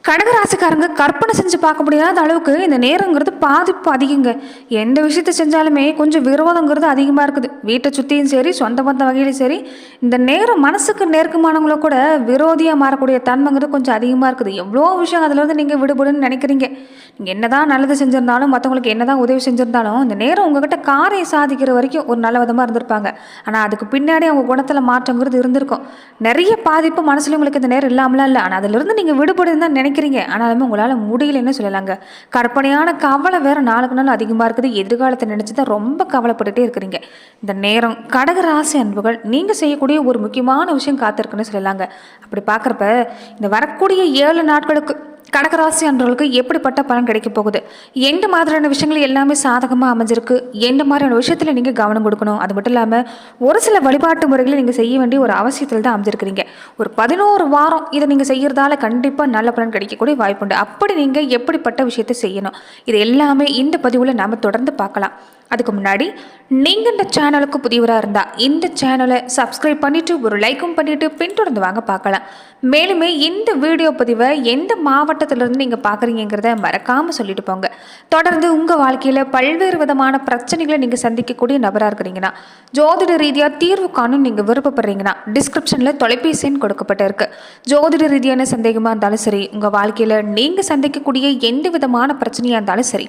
கடகராசிக்காரங்க கற்பனை செஞ்சு பார்க்க முடியாத அளவுக்கு இந்த நேரங்கிறது பாதிப்பு அதிகங்க. எந்த விஷயத்த செஞ்சாலுமே கொஞ்சம் விரோதங்கிறது அதிகமாக இருக்குது. வீட்டை சுற்றியும் சரி, சொந்த பந்த வகையிலும் சரி, இந்த நேரம் மனசுக்கு நெருக்கமானவங்கள கூட விரோதியாக மாறக்கூடிய தன்மைங்கிறது கொஞ்சம் அதிகமாக இருக்குது. எவ்வளோ விஷயம் அதிலிருந்து நீங்கள் விடுபடுன்னு நினைக்கிறீங்க. நீங்கள் என்னதான் நல்லது செஞ்சுருந்தாலும், மற்றவங்களுக்கு என்னதான் உதவி செஞ்சுருந்தாலும், இந்த நேரம் உங்ககிட்ட காரியம் சாதிக்கிற வரைக்கும் ஒரு நல்ல விதமாக இருந்திருப்பாங்க. ஆனால் அதுக்கு பின்னாடி அவங்க குணத்தில் மாற்றங்கிறது இருந்திருக்கும். நிறைய பாதிப்பு மனசுல உங்களுக்கு இந்த நேரம் இல்லாமலாம் இல்லை. ஆனால் அதிலிருந்து நீங்கள் விடுபடுன்னு தான் நினைக்கிறீங்க. ஆனாலுமே உங்களால் முடியலன்னு சொல்லலாங்க. கற்பனையான கவலை வேற நாளுக்கு நாள் அதிகமாக இருக்குது. எதிர்காலத்தை நினைச்சு தான் ரொம்ப கவலைப்பட்டுட்டே இருக்கிறீங்க. இந்த நேரம் கடகராசி அன்புகள் நீங்கள் செய்யக்கூடிய ஒரு முக்கியமான விஷயம் காத்திருக்குன்னு சொல்லலாங்க. அப்படி பார்க்குறப்ப இந்த வரக்கூடிய 7 நாட்களுக்கு கடகராசி அன்றவர்களுக்கு எப்படிப்பட்ட பலன் கிடைக்க போகுது, எந்த மாதிரியான விஷயங்கள் எல்லாமே சாதகமாக அமைஞ்சிருக்கு, எந்த மாதிரியான விஷயத்தில் நீங்கள் கவனம் கொடுக்கணும், அது மட்டும் இல்லாமல் ஒரு சில வழிபாட்டு முறைகளை நீங்கள் செய்ய வேண்டிய ஒரு அவசியத்தில் தான் அமைஞ்சிருக்கிறீங்க. ஒரு 11 வாரம் இதை நீங்கள் செய்கிறதால கண்டிப்பாக நல்ல பலன் கிடைக்கக்கூடிய வாய்ப்புண்டு. அப்படி நீங்கள் எப்படிப்பட்ட விஷயத்தை செய்யணும், இது எல்லாமே இந்த பதிவில் நாம் தொடர்ந்து பார்க்கலாம். அதுக்கு முன்னாடி நீங்கள் இந்த சேனலுக்கு புதியவராக இருந்தால் இந்த சேனலை சப்ஸ்கிரைப் பண்ணிவிட்டு ஒரு லைக்கும் பண்ணிவிட்டு பின்தொடர்ந்து வாங்க பார்க்கலாம். மேலுமே இந்த வீடியோ பதிவை எந்த மாவட்டத்திலிருந்து நீங்கள் பார்க்குறீங்கிறத மறக்காமல் சொல்லிட்டு போங்க. தொடர்ந்து உங்கள் வாழ்க்கையில் பல்வேறு விதமான பிரச்சனைகளை நீங்கள் சந்திக்கக்கூடிய நபராக இருக்கிறீங்கன்னா, ஜோதிட ரீதியாக தீர்வு காணும் நீங்கள் விருப்பப்படுறீங்கன்னா டிஸ்கிரிப்ஷனில் தொலைபேசி எண் கொடுக்கப்பட்டிருக்கு. ஜோதிட ரீதியான சந்தேகமாக இருந்தாலும் சரி, உங்கள் வாழ்க்கையில் நீங்கள் சந்திக்கக்கூடிய எந்த விதமான பிரச்சனையாக இருந்தாலும் சரி,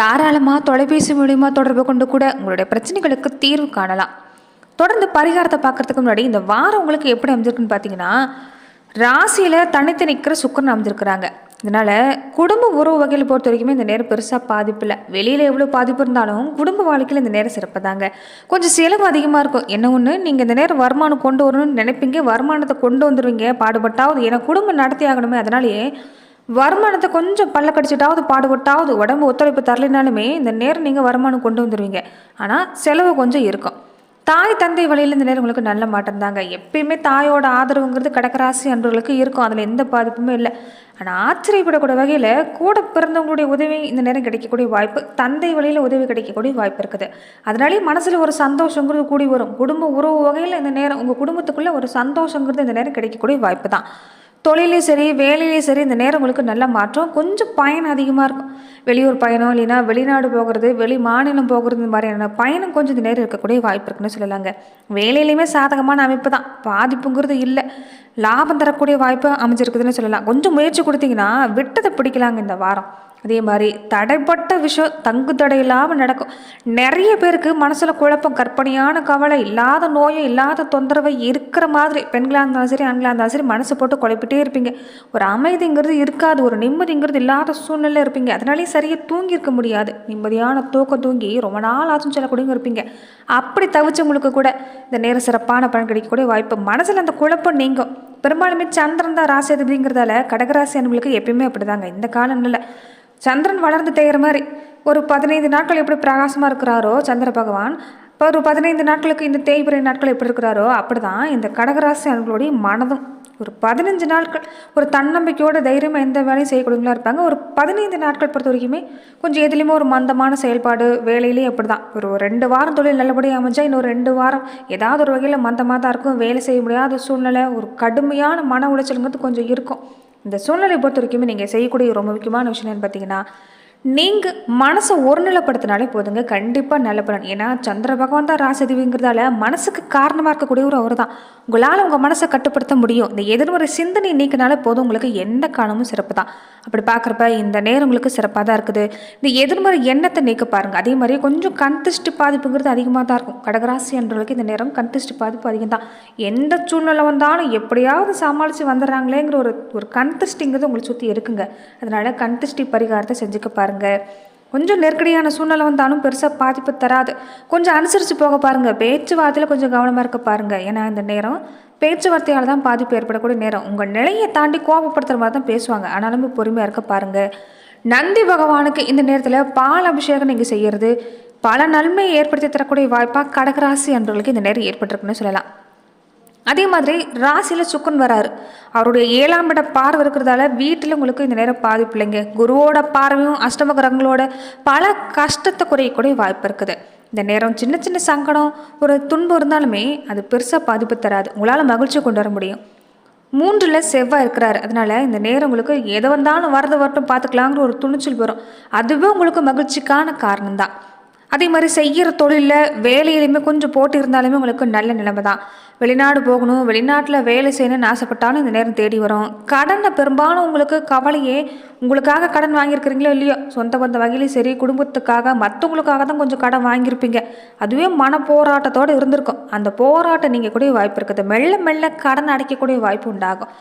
தாராளமாக தொலைபேசி மூலியமாக தொடர்பு கொண்டு கூட உங்களுடைய பிரச்சனைகளுக்கு தீர்வு காணலாம். தொடர்ந்து பரிகாரத்தை பார்க்கறதுக்கு முன்னாடி இந்த வாரம் உங்களுக்கு எப்படி அமைஞ்சிருக்குன்னு பார்த்தீங்கன்னா, ராசியில் தனித்து நிற்கிற சுக்கிரன் அமைஞ்சிருக்கிறாங்க. இதனால் குடும்ப உறவு வகையில் பொறுத்த வரைக்குமே இந்த நேரம் பெருசாக பாதிப்பு இல்லை. வெளியில் எவ்வளோ பாதிப்பு இருந்தாலும் குடும்ப வாழ்க்கையில் இந்த நேரம் சிறப்பு தாங்க. கொஞ்சம் செலவு அதிகமாக இருக்கும். என்ன ஒன்று, நீங்கள் இந்த நேரம் வருமானம் கொண்டு வரணும்னு நினைப்பீங்க, வருமானத்தை கொண்டு வந்துடுவீங்க பாடுபட்டாவது. ஏன்னா குடும்பம் நடத்தி ஆகணுமே, அதனாலேயே வருமானத்தை கொஞ்சம் பல்ல கடிச்சிட்டாவது பாடுபட்டாவது உடம்பு ஒத்துழைப்பு தரலினாலுமே இந்த நேரம் நீங்கள் வருமானம் கொண்டு வந்துடுவீங்க. ஆனால் செலவு கொஞ்சம் இருக்கும். தாய் தந்தை வழியில் இந்த நேரம் உங்களுக்கு நல்ல மாற்றம் தாங்க. எப்பயுமே தாயோட ஆதரவுங்கிறது கடகராசி அன்பர்களுக்கு இருக்கும், அதில் எந்த பாதிப்புமே இல்லை. ஆனால் ஆச்சரியப்படக்கூடிய வகையில் கூட பிறந்தவங்களுடைய உதவி இந்த நேரம் கிடைக்கக்கூடிய வாய்ப்பு, தந்தை வழியில் உதவி கிடைக்கக்கூடிய வாய்ப்பு இருக்குது. அதனாலேயே மனசில் ஒரு சந்தோஷங்கிறது கூடி வரும். குடும்ப உறவு வகையில் இந்த நேரம் உங்கள் குடும்பத்துக்குள்ளே ஒரு சந்தோஷங்கிறது இந்த நேரம் கிடைக்கக்கூடிய வாய்ப்பு தான். தொழிலே சரி, வேலையிலே சரி, இந்த நேரம் உங்களுக்கு நல்ல மாற்றம். கொஞ்சம் பயணம் அதிகமாக இருக்கும். வெளியூர் பயணம், இல்லைன்னா வெளிநாடு போகிறது, வெளி மாநிலம் போகிறது, இந்த மாதிரியான பயணம் கொஞ்சம் இந்த நேரம் இருக்கக்கூடிய வாய்ப்பு இருக்குன்னு சொல்லலாங்க. வேலையிலையுமே சாதகமான அமைப்பு தான், பாதிப்புங்கிறது இல்லை. லாபம் தரக்கூடிய வாய்ப்பு அமைஞ்சிருக்குதுன்னு சொல்லலாம். கொஞ்சம் முயற்சி கொடுத்தீங்கன்னா விட்டதை பிடிக்கலாங்க இந்த வாரம். அதே மாதிரி தடைப்பட்ட விஷயம் தங்கு தடை இல்லாமல் நடக்கும். நிறைய பேருக்கு மனசில் குழப்பம், கற்பனையான கவலை, இல்லாத நோயும் இல்லாத தொந்தரவை இருக்கிற மாதிரி பெண்களாக இருந்தாலும் சரி, ஆண்களாக இருந்தாலும் சரி, மனசு போட்டு குழப்பிட்டே இருப்பீங்க. ஒரு அமைதிங்கிறது இருக்காது, ஒரு நிம்மதிங்கிறது இல்லாத சூழ்நிலை இருப்பீங்க. அதனாலேயே சரியாக தூங்கியிருக்க முடியாது. நிம்மதியான தூக்கம் தூங்கி ரொம்ப நாள் ஆச்சும் சொல்லக்கூடியவங்க இருப்பீங்க. அப்படி தவிச்சவங்களுக்கு கூட இந்த நேரம் சிறப்பான பலன் கிடைக்கக்கூடிய வாய்ப்பு. மனசில் அந்த குழப்பம் நீங்கும். பெரும்பாலுமே சந்திரன் தான் ராசி அதிபதிங்கிறதால கடகராசி அன்பர்களுக்கு எப்பயுமே அப்படிதாங்க. இந்த காலங்களில் சந்திரன் வளர்ந்து தேய்கிற மாதிரி ஒரு 15 நாட்கள் எப்படி பிரகாசமாக இருக்கிறாரோ சந்திர பகவான், இப்போ ஒரு 15 நாட்களுக்கு இந்த தேய்பிரை நாட்கள் எப்படி இருக்கிறாரோ அப்படி தான் இந்த கடகராசி அன்பர்களுடைய மனதும் ஒரு 15 நாட்கள் ஒரு தன்னம்பிக்கையோட தைரியமாக எந்த வேலையும் செய்யக்கூடியவங்களா இருப்பாங்க. ஒரு 15 நாட்கள் பொறுத்த வரைக்குமே கொஞ்சம் எதுலேயுமே ஒரு மந்தமான செயல்பாடு, வேலையிலேயே அப்படி தான். ஒரு 2 வாரம் தொழில் நல்லபடியாக அமைஞ்சா இன்னொரு 2 வாரம் ஏதாவது ஒரு வகையில் மந்தமாக தான் இருக்கும். வேலை செய்ய முடியாத சூழ்நிலை, ஒரு கடுமையான மன உளைச்சலுங்கிறது கொஞ்சம் இருக்கும். இந்த சூழ்நிலையை பொறுத்த வரைக்குமே நீங்கள் செய்யக்கூடிய ரொம்ப முக்கியமான விஷயம் என்னன்னு பார்த்தீங்கன்னா, நீங்கள் மனசை ஒருநிலைப்படுத்தினாலே போதுங்க, கண்டிப்பாக நல்ல பலன். ஏன்னா சந்திர பகவான் தான் ராசிதிவிங்கிறதால மனசுக்கு காரணமாக இருக்கக்கூடியவர் அவர் தான். உங்களால் உங்கள் மனசை கட்டுப்படுத்த முடியும். இந்த எதிர்மறை சிந்தனை நீக்கினாலே போதும், உங்களுக்கு எந்த காலமும் சிறப்பு தான். அப்படி பார்க்குறப்ப இந்த நேரம் உங்களுக்கு சிறப்பாக தான் இருக்குது. இந்த எதிர்மறை எண்ணத்தை நீக்க பாருங்கள். அதே மாதிரி கொஞ்சம் கண் திருஷ்டி பாதிப்புங்கிறது அதிகமாக தான் இருக்கும். கடகராசி என்றவர்களுக்கு இந்த நேரம் கண் திருஷ்டி பாதிப்பு அதிகம் தான். எந்த சூழ்நிலை வந்தாலும் எப்படியாவது சமாளித்து வந்துடுறாங்களேங்கிற ஒரு கண் திருஷ்டிங்கிறது உங்களை சுற்றி இருக்குங்க. அதனால் கண் திருஷ்டி பரிகாரத்தை செஞ்சுக்க பாருங்கள். கொஞ்சம் நெருக்கடியான சூழ்நிலை வந்தாலும் பெருசாக பாதிப்பு தராது. கொஞ்சம் அனுசரித்து போக பாருங்கள். பேச்சுவார்த்தையில் கொஞ்சம் கவனமாக இருக்க பாருங்கள். ஏன்னா இந்த நேரம் பேச்சுவார்த்தையால் தான் பாதிப்பு ஏற்படக்கூடிய நேரம். உங்கள் நிலையை தாண்டி கோபப்படுத்துகிற மாதிரி தான் பேசுவாங்க. ஆனாலும் பொறுமையாக இருக்க பாருங்கள். நந்தி பகவானுக்கு இந்த நேரத்தில் பால் அபிஷேகம் நீங்கள் செய்கிறது பல நன்மையை ஏற்படுத்தி தரக்கூடிய வாய்ப்பாக கடகராசி அன்பர்களுக்கு இந்த நேரம் ஏற்பட்டிருக்குன்னு சொல்லலாம். அதே மாதிரி ராசியில் சுக்கரன் வராரு. அவருடைய 7ஆம் இட பார்வை இருக்கிறதால வீட்டில் உங்களுக்கு இந்த நேரம் பாதிப்பு இல்லைங்க. குருவோட பார்வையும் அஷ்டம கிரகங்களோட பல கஷ்டத்தை குறையக்கூடிய வாய்ப்பு இருக்குது. இந்த நேரம் சின்ன சின்ன சங்கடம், ஒரு துன்பம் இருந்தாலுமே அது பெருசாக பாதிப்பு தராது. உங்களால் மகிழ்ச்சி கொண்டு வர முடியும். 3ல் செவ்வாய் இருக்கிறாரு. அதனால இந்த நேரம் உங்களுக்கு எது வந்தாலும் வரது வரட்டும் பார்த்துக்கலாங்கிற ஒரு துணிச்சல் வரும். அதுவே உங்களுக்கு மகிழ்ச்சிக்கான காரணம் தான். அதே மாதிரி செய்கிற தொழிலில் வேலையிலையுமே கொஞ்சம் போட்டி இருந்தாலுமே உங்களுக்கு நல்ல நிலைமை தான். வெளிநாடு போகணும், வெளிநாட்டில் வேலை செய்யணும்னு ஆசைப்பட்டாலும் இந்த நேரம் தேடி வரும். கடனை பெரும்பாலும் உங்களுக்கு கவலையே, உங்களுக்காக கடன் வாங்கியிருக்கிறீங்களோ இல்லையோ, சொந்த பந்த வகையிலையும் சரி, குடும்பத்துக்காக மற்றவங்களுக்காக தான் கொஞ்சம் கடன் வாங்கியிருப்பீங்க. அதுவே மன போராட்டத்தோடு இருந்திருக்கும். அந்த போராட்டம் நீங்கள் கூட வாய்ப்பு இருக்குது. மெல்ல மெல்ல கடன் அடைக்கக்கூடிய வாய்ப்பு உண்டாகும்.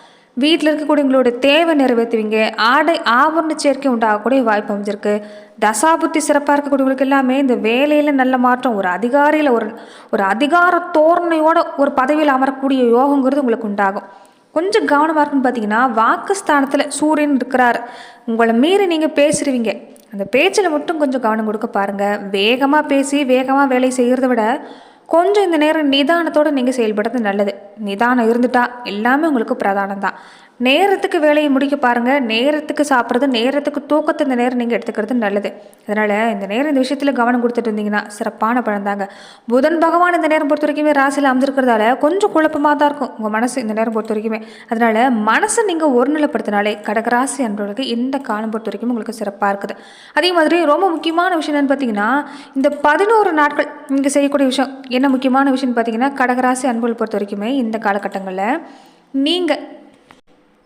வீட்டில் இருக்கக்கூடிய உங்களோட தேவை நிறைவேற்றுவீங்க. ஆடை ஆபரண சேர்க்கை உண்டாகக்கூடிய வாய்ப்பு அமைஞ்சிருக்கு. தசாபுத்தி சிறப்பாக இருக்கக்கூடியவங்களுக்கு எல்லாமே இந்த வேலையில் நல்ல மாற்றம், ஒரு அதிகாரியில் ஒரு அதிகார தோரணையோட ஒரு பதவியில் அமரக்கூடிய யோகங்கிறது உங்களுக்கு உண்டாகும். கொஞ்சம் கவனமாக இருக்குன்னு பார்த்தீங்கன்னா, வாக்குஸ்தானத்தில் சூரியன் இருக்கிறார். உங்களை மீறி நீங்கள் பேசுடுவீங்க. அந்த பேச்சில் மட்டும் கொஞ்சம் கவனம் கொடுக்க பாருங்கள். வேகமாக பேசி வேகமாக வேலை செய்கிறத விட கொஞ்சம் இந்த நேரம் நிதானத்தோடு நீங்கள் செயல்படுறது நல்லது. நிதானம் இருந்துட்டா எல்லாமே உங்களுக்கு பிரதானம் தான். நேரத்துக்கு வேலையை முடிக்க பாருங்கள். நேரத்துக்கு சாப்பிட்றது, நேரத்துக்கு தூக்கத்தை இந்த நேரம் நீங்கள் எடுத்துக்கிறது நல்லது. அதனால் இந்த நேரம் இந்த விஷயத்தில் கவனம் கொடுத்துட்டு இருந்தீங்கன்னா சிறப்பான பலன் தாங்க. புதன் பகவான் இந்த நேரம் பொறுத்த வரைக்குமே ராசியில் அமைஞ்சிருக்கிறதால கொஞ்சம் குழப்பமாக தான் இருக்கும் உங்கள் மனசு இந்த நேரம் பொறுத்த வரைக்குமே. அதனால் மனசை நீங்கள் ஒருநிலைப்படுத்தினாலே கடகராசி அன்பர்களுக்கு இந்த காலம் பொறுத்த வரைக்கும் உங்களுக்கு சிறப்பாக இருக்குது. அதே மாதிரி ரொம்ப முக்கியமான விஷயம் என்னென்னு பார்த்தீங்கன்னா, இந்த 11 நாட்கள் நீங்கள் செய்யக்கூடிய விஷயம் என்ன முக்கியமான விஷயம்னு பார்த்தீங்கன்னா, கடகராசி அன்பர்கள் பொறுத்த வரைக்குமே இந்த காலகட்டங்களில் நீங்கள்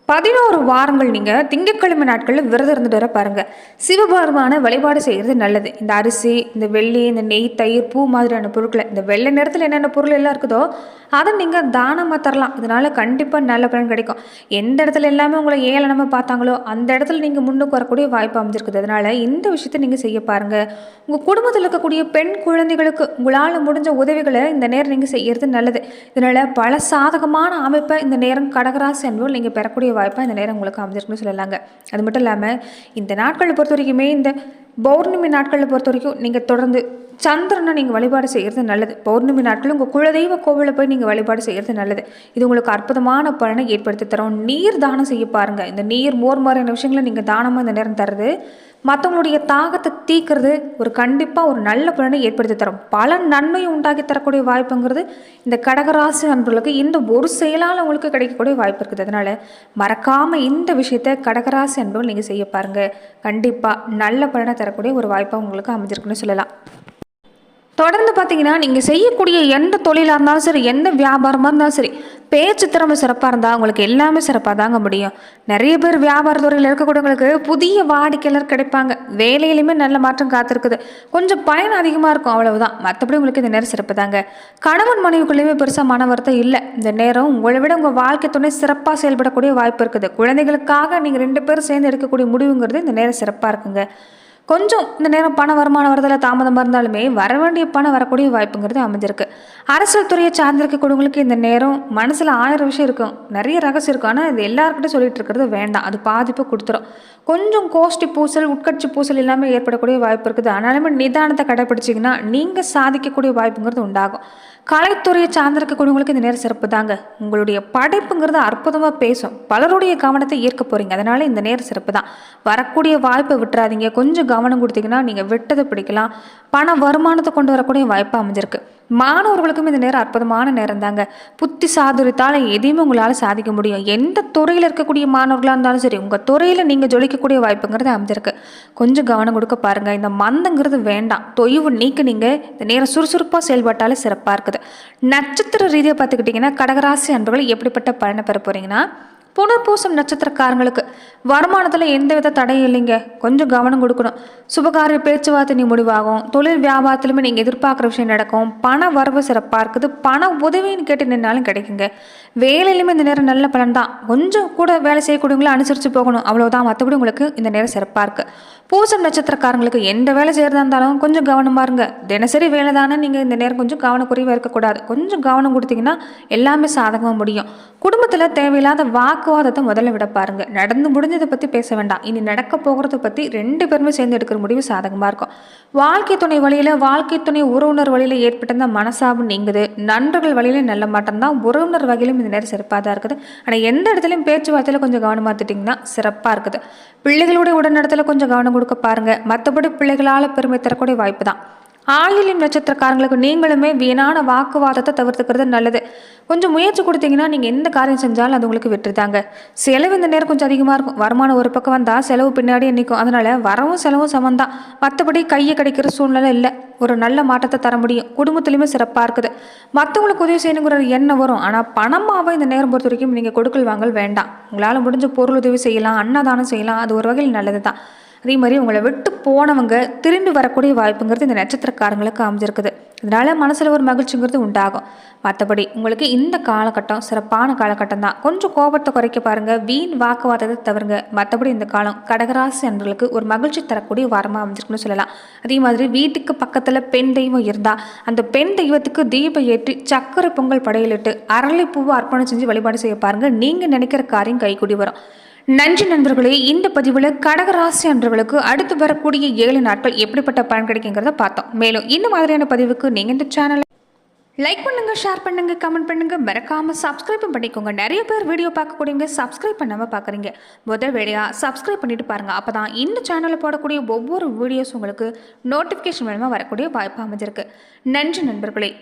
11 வாரங்கள் நீங்கள் திங்கட்கிழமை நாட்களில் விரதம் இருந்துட்டு வர பாருங்கள். சிவபெருமான வழிபாடு செய்கிறது நல்லது. இந்த அரிசி, இந்த வெள்ளி, இந்த நெய், தயிர், பூ மாதிரியான பொருட்களை, இந்த வெள்ளை நேரத்தில் என்னென்ன பொருள் எல்லாம் இருக்குதோ அதை நீங்கள் தானமாக தரலாம். இதனால் கண்டிப்பாக நல்ல பலன் கிடைக்கும். எந்த இடத்துல எல்லாமே உங்களை ஏளனமாக பார்த்தாங்களோ அந்த இடத்துல நீங்கள் முன்னுக்கு வரக்கூடிய வாய்ப்பு அமைஞ்சிருக்குது. அதனால் இந்த விஷயத்தை நீங்கள் செய்ய பாருங்கள். உங்கள் குடும்பத்தில் இருக்கக்கூடிய பெண் குழந்தைகளுக்கு உங்களால் முடிஞ்ச உதவிகளை இந்த நேரம் நீங்கள் செய்கிறது நல்லது. இதனால் பல சாதகமான அமைப்பை இந்த நேரம் கடகராசி அன்பர்கள் நீங்கள் பெறக்கூடிய வாய்ப்பாக இந்த நேரம் உங்களுக்கு அமைஞ்சிருக்குன்னு சொல்லலாங்க. அது மட்டும் இல்லாமல் இந்த நாட்களை பொறுத்த வரைக்குமே, இந்த பௌர்ணமி நாட்களில் பொறுத்த வரைக்கும் நீங்கள் தொடர்ந்து சந்திரனை நீங்கள் வழிபாடு செய்கிறது நல்லது. பௌர்ணமி நாட்கள் உங்கள் குலதெய்வ கோவிலில் போய் நீங்கள் வழிபாடு செய்கிறது நல்லது. இது உங்களுக்கு அற்புதமான பலனை ஏற்படுத்தி தரும். நீர் தானம் செய்ய பாருங்கள். இந்த நீர், மோர் மாதிரியான விஷயங்களை நீங்கள் தானமாக இந்த நேரம் தருது மற்றவங்களுடைய தாகத்தை தீக்கிறது ஒரு கண்டிப்பாக ஒரு நல்ல பலனை ஏற்படுத்தி தரும். பல நன்மையும் உண்டாக்கி தரக்கூடிய வாய்ப்புங்கிறது இந்த கடகராசி அன்பர்களுக்கு இந்த ஒரு செயலால் உங்களுக்கு கிடைக்கக்கூடிய வாய்ப்பு இருக்குது. அதனால் மறக்காமல் இந்த விஷயத்தை கடகராசி அன்பர்கள் நீங்கள் செய்ய பாருங்கள். கண்டிப்பாக நல்ல பலனை தரக்கூடிய ஒரு வாய்ப்பாக உங்களுக்கு அமைஞ்சிருக்குன்னு சொல்லலாம். தொடர்ந்து பார்த்தீங்கன்னா, நீங்கள் செய்யக்கூடிய எந்த தொழிலாக இருந்தாலும் சரி, எந்த வியாபாரமாக இருந்தாலும் சரி, பேச்சு திறமை சிறப்பாக இருந்தால் உங்களுக்கு எல்லாமே சிறப்பாக தாங்க முடியும். நிறைய பேர் வியாபார துறையில் இருக்கக்கூடியவங்களுக்கு புதிய வாடிக்கையாளர் கிடைப்பாங்க. வேலையிலுமே நல்ல மாற்றம் காத்திருக்குது. கொஞ்சம் பயன் அதிகமாக இருக்கும், அவ்வளவுதான். மற்றபடி உங்களுக்கு இந்த நேரம் சிறப்பு தாங்க. கணவன் மனைவிக்குள்ளேயுமே பெருசாக மன வருத்தம் இல்லை. இந்த நேரம் உங்களை விட உங்கள் வாழ்க்கை துணை சிறப்பாக செயல்படக்கூடிய வாய்ப்பு இருக்குது. குழந்தைகளுக்காக நீங்கள் 2 பேரும் சேர்ந்து எடுக்கக்கூடிய முடிவுங்கிறது இந்த நேரம் சிறப்பாக இருக்குங்க. கொஞ்சம் இந்த நேரம் பண வருமானம் வரதில் தாமதமாக இருந்தாலுமே வர வேண்டிய பணம் வரக்கூடிய வாய்ப்புங்கிறது அமைஞ்சிருக்கு. அரசியல் துறையை சார்ந்திருக்கக்கூடியவங்களுக்கு இந்த நேரம் மனசில் 1000 விஷயம் இருக்கும், நிறைய ரகசியம் இருக்கும். ஆனால் இது எல்லாருக்கிட்டும் சொல்லிட்டு இருக்கிறது வேண்டாம், அது பாதிப்பு கொடுத்துரும். கொஞ்சம் கோஷ்டி பூசல், உட்கட்சி பூசல் எல்லாமே ஏற்படக்கூடிய வாய்ப்பு இருக்குது. ஆனாலுமே நிதானத்தை கடைப்பிடிச்சிங்கன்னா நீங்கள் சாதிக்கக்கூடிய வாய்ப்புங்கிறது உண்டாகும். கலைத்துறையை சார்ந்திருக்கக்கூடியவங்களுக்கு இந்த நேரம் சிறப்பு தாங்க. உங்களுடைய படைப்புங்கிறது அற்புதமாக பேசும், பலருடைய கவனத்தை ஈர்க்க போகிறீங்க. அதனால் இந்த நேரம் சிறப்பு தான். வரக்கூடிய வாய்ப்பை விட்டுறாதீங்க. கொஞ்சம் கவனம் கொடுத்தீங்கன்னா நீங்கள் விட்டதை பிடிக்கலாம். பண வருமானத்தை கொண்டு வரக்கூடிய வாய்ப்பு அமைஞ்சிருக்கு. மாணவர்களுக்கும் இந்த நேரம் அற்புதமான நேரம் தாங்க. புத்தி சாதுரியத்தால் எதையுமே உங்களால் சாதிக்க முடியும். எந்த துறையில் இருக்கக்கூடிய மாணவர்களாக இருந்தாலும் சரி, உங்கள் துறையில் நீங்கள் ஜொலிக்கக்கூடிய வாய்ப்புங்கிறது அமைஞ்சிருக்கு. கொஞ்சம் கவனம் கொடுக்க பாருங்கள். இந்த மந்தங்கிறது வேண்டாம், தொய்வு நீக்க நீங்கள் இந்த நேரம் சுறுசுறுப்பாக செயல்பட்டாலே சிறப்பாக இருக்குது. நட்சத்திர ரீதியாக பார்த்துக்கிட்டிங்கன்னா, கடகராசி அன்பர்கள் எப்படிப்பட்ட பலனை பெற போகிறீங்கன்னா, புனர்பூசம் நட்சத்திரக்காரங்களுக்கு வருமானத்தில் எந்தவித தடையும் இல்லைங்க. கொஞ்சம் கவனம் கொடுக்கணும். சுபகாரிய பேச்சுவார்த்தை நீ முடிவாகும். தொழில் வியாபாரத்திலுமே நீங்கள் எதிர்பார்க்குற விஷயம் நடக்கும். பண வரவு சிறப்பாக இருக்குது. பண உதவின்னு கேட்டு நின்னாலும் கிடைக்குங்க. வேலையிலுமே இந்த நேரம் நல்ல பலன் தான். கொஞ்சம் கூட வேலை செய்யக்கூடியவங்கள அனுசரித்து போகணும், அவ்வளோதான். மற்றபடி உங்களுக்கு இந்த நேரம் சிறப்பாக இருக்குது. பூசம் நட்சத்திரக்காரங்களுக்கு எந்த வேலை செய்கிறதா இருந்தாலும் கொஞ்சம் கவனமாக இருங்க. தினசரி வேலை தானே, நீங்கள் இந்த நேரம் கொஞ்சம் கவனக்குறைவாக இருக்கக்கூடாது. கொஞ்சம் கவனம் கொடுத்தீங்கன்னா எல்லாமே சாதகமாக முடியும். குடும்பத்தில் தேவையில்லாத வாக்குவாதத்தை முதல்ல விட பாருங்கள். நடந்து முடிஞ்சதை பற்றி பேச வேண்டாம். இனி நடக்க போகிறத பற்றி 2 பேருமே சேர்ந்து எடுக்கிற முடிவு சாதகமாக இருக்கும். வாழ்க்கை துணை வழியில், வாழ்க்கை துணை உறவினர் வழியில் ஏற்பட்டிருந்த மனசாபம் நீங்குது. நண்பர்கள் வழியில் நல்ல மாற்றம் தான். உறவினர் வகையிலும் இந்த நேரம் சிறப்பாக தான் இருக்குது. ஆனால் எந்த இடத்துலையும் பேச்சுவார்த்தையில் கொஞ்சம் கவனமாக எடுத்துட்டிங்கன்னா சிறப்பாக இருக்குது. பிள்ளைகளுடைய உடல்நடத்தில் கொஞ்சம் கவனம் கொடுக்க பாருங்கள். மற்றபடி பிள்ளைகளால் பெருமை தரக்கூடிய வாய்ப்பு தான். ஆயில்யம் நட்சத்திரக்காரங்களுக்கு நீங்களுமே வீணான வாக்குவாதத்தை தவிர்த்துக்கிறது நல்லது. கொஞ்சம் முயற்சி கொடுத்தீங்கன்னா நீங்கள் எந்த காரியம் செஞ்சாலும் அது உங்களுக்கு வெற்றி தாங்க. செலவு இந்த நேரம் கொஞ்சம் அதிகமாக இருக்கும். வருமானம் ஒரு பக்கம் வந்தால் செலவு பின்னாடியே நிற்கும். அதனால் வரவும் செலவும் சமந்தான். மற்றபடி கையை கிடைக்கிற சூழ்நிலை இல்லை. ஒரு நல்ல மாற்றத்தை தர முடியும். குடும்பத்துலேயுமே சிறப்பாக இருக்குது. மற்றவங்களுக்கு உதவி செய்யணுங்கிற எண்ணம் வரும். ஆனால் பணமாகவே இந்த நேரம் பொறுத்த வரைக்கும் நீங்கள் கொடுக்கல் வாங்கல் வேண்டாம். உங்களால் முடிஞ்ச பொருள் உதவி செய்யலாம், அன்னதானம் செய்யலாம். அது ஒரு வகையில் நல்லது தான். அதே மாதிரி உங்களை விட்டு போனவங்க திரும்பி வரக்கூடிய வாய்ப்புங்கிறது இந்த நட்சத்திரக்காரங்களுக்கு அமைஞ்சிருக்குது. இதனால் மனசில் ஒரு மகிழ்ச்சிங்கிறது உண்டாகும். மற்றபடி உங்களுக்கு இந்த காலகட்டம் சிறப்பான காலகட்டம் தான். கொஞ்சம் கோபத்தை குறைக்க பாருங்கள். வீண் வாக்குவாதத்தை தவிருங்க. மற்றபடி இந்த காலம் கடகராசி அன்பர்களுக்கு ஒரு மகிழ்ச்சி தரக்கூடிய வாரமாக அமைஞ்சிருக்குன்னு சொல்லலாம். அதே மாதிரி வீட்டுக்கு பக்கத்தில் பெண் தெய்வம் இருந்தால் அந்த பெண் தெய்வத்துக்கு தீபம் ஏற்றி சக்கரை பொங்கல் படையிலிட்டு அரளிப்பூவை அர்ப்பணம் செஞ்சு வழிபாடு செய்ய பாருங்கள். நீங்கள் நினைக்கிற காரியம் கைக்கூடி வரும். நன்றி நண்பர்களே. இந்த பதிவில் கடகராசி அன்பர்களுக்கு அடுத்து வரக்கூடிய 7 நாட்கள் எப்படிப்பட்ட பலன் கிடைக்குங்கிறத பார்த்தோம். மேலும் இந்த மாதிரியான பதிவுக்கு நீங்கள் இந்த சேனலை லைக் பண்ணுங்கள், ஷேர் பண்ணுங்கள், கமெண்ட் பண்ணுங்கள், மறக்காமல் சப்ஸ்கிரைப்பும் பண்ணிக்கோங்க. நிறைய பேர் வீடியோ பார்க்கக்கூடியவங்க சப்ஸ்கிரைப் பண்ணாமல் பார்க்குறீங்க. முதல் வேலையாக சப்ஸ்கிரைப் பண்ணிட்டு பாருங்கள். அப்போ தான் இந்த சேனலில் போடக்கூடிய ஒவ்வொரு வீடியோஸ் உங்களுக்கு நோட்டிஃபிகேஷன் மூலமாக வரக்கூடிய வாய்ப்பு அமைஞ்சிருக்கு. நன்றி நண்பர்களே.